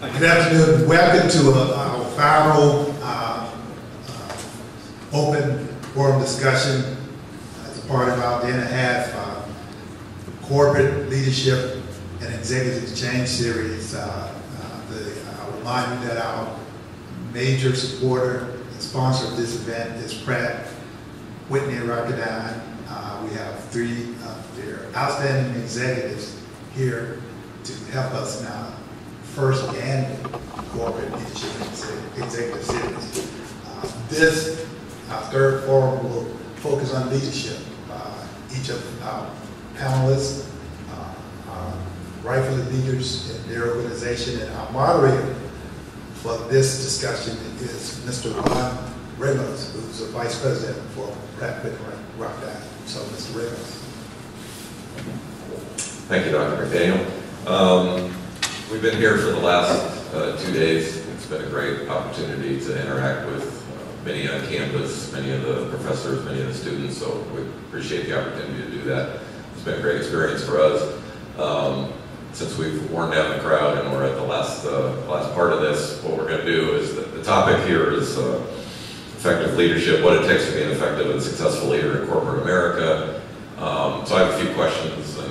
Good afternoon. Welcome to our final open forum discussion as a part of our day and a half corporate leadership and executive change series. I'll remind you that our major supporter and sponsor of this event is Pratt Whitney Rocketdyne. We have three of their outstanding executives here to help us now. First annual corporate leadership executive series. This, our third forum, will focus on leadership. Each of our panelists are rightfully leaders in their organization, and our moderator for this discussion is Mr. Ron Reynolds, who's the Vice President for Pratt Whitney Rocketdyne. So, Mr. Reynolds. Thank you, Dr. McDaniel. We've been here for the last 2 days. It's been a great opportunity to interact with many on campus, many of the professors, many of the students, so we appreciate the opportunity to do that. It's been a great experience for us. Since we've worn down the crowd and we're at the last part of this, what we're going to do is, the topic here is effective leadership, what it takes to be an effective and successful leader in corporate America. So I have a few questions, and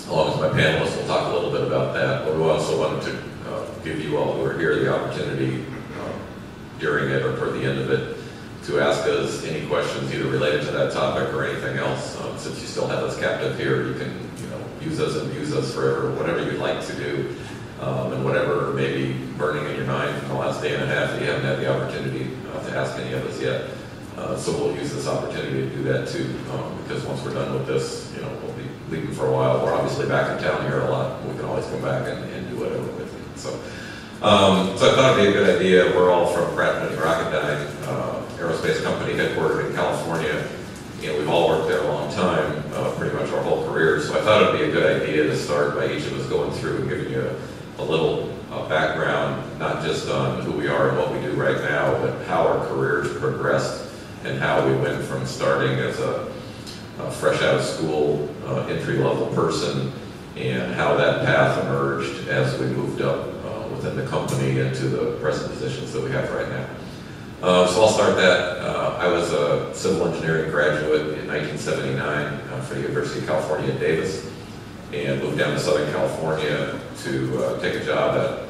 along with my panelists, we'll talk a little bit about that. But we also wanted to give you all who are here the opportunity during it or toward the end of it to ask us any questions either related to that topic or anything else. Since you still have us captive here, you can use us and abuse us forever, whatever you'd like to do, and whatever may be burning in your mind from the last day and a half that you haven't had the opportunity to ask any of us yet. So we'll use this opportunity to do that too, because once we're done with this, we'll be leaving for a while. We're obviously back in town here a lot. We can always come back and do whatever with it. So I thought it'd be a good idea. We're all from Pratt Whitney Rocketdyne, aerospace company headquartered in California. We've all worked there a long time, pretty much our whole careers. So I thought it'd be a good idea to start by each of us going through and giving you a little background, not just on who we are and what we do right now, but how our careers progressed and how we went from starting as a fresh out of school entry-level person and how that path emerged as we moved up within the company into the present positions that we have right now. So I'll start that. I was a civil engineering graduate in 1979 for the University of California at Davis, and moved down to Southern California to take a job at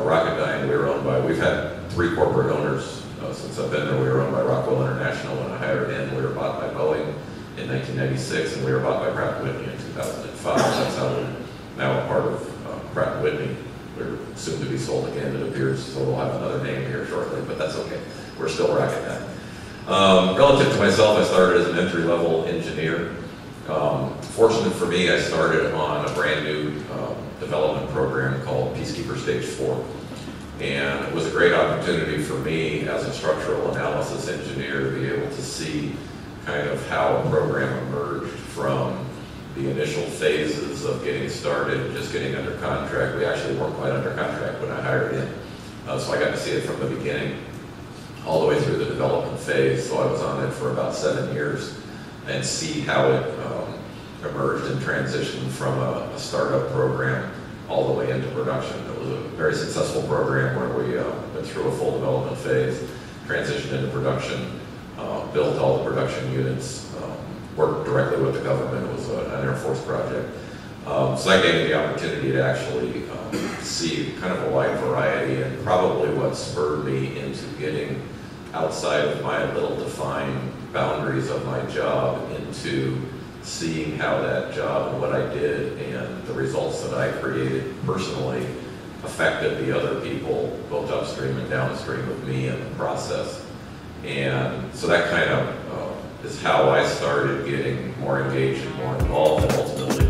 Rocketdyne. We've had 3 corporate owners since I've been there. We were owned by Rockwell International when I hired in. We were bought by Boeing in 1996, and we were bought by Pratt Whitney in 2005. That's how we're now a part of Pratt Whitney. We're soon to be sold again, it appears, so we'll have another name here shortly, but that's okay. We're still Rocketdyne. Relative to myself, I started as an entry-level engineer. Fortunate for me, I started on a brand new development program called Peacekeeper Stage 4. And it was a great opportunity for me as a structural analysis engineer to be able to see kind of how a program emerged from the initial phases of getting started, just getting under contract. We actually weren't quite under contract when I hired in. So I got to see it from the beginning all the way through the development phase. So I was on it for about 7 years and see how it emerged and transitioned from a startup program all the way into production. It was a very successful program where we went through a full development phase, transitioned into production, built all the production units, worked directly with the government. It was an Air Force project. So that gave me the opportunity to actually see kind of a wide variety, and probably what spurred me into getting outside of my little defined boundaries of my job into seeing how that job and what I did and the results that I created personally affected the other people, both upstream and downstream of me in the process. And so that kind of is how I started getting more engaged and more involved, and ultimately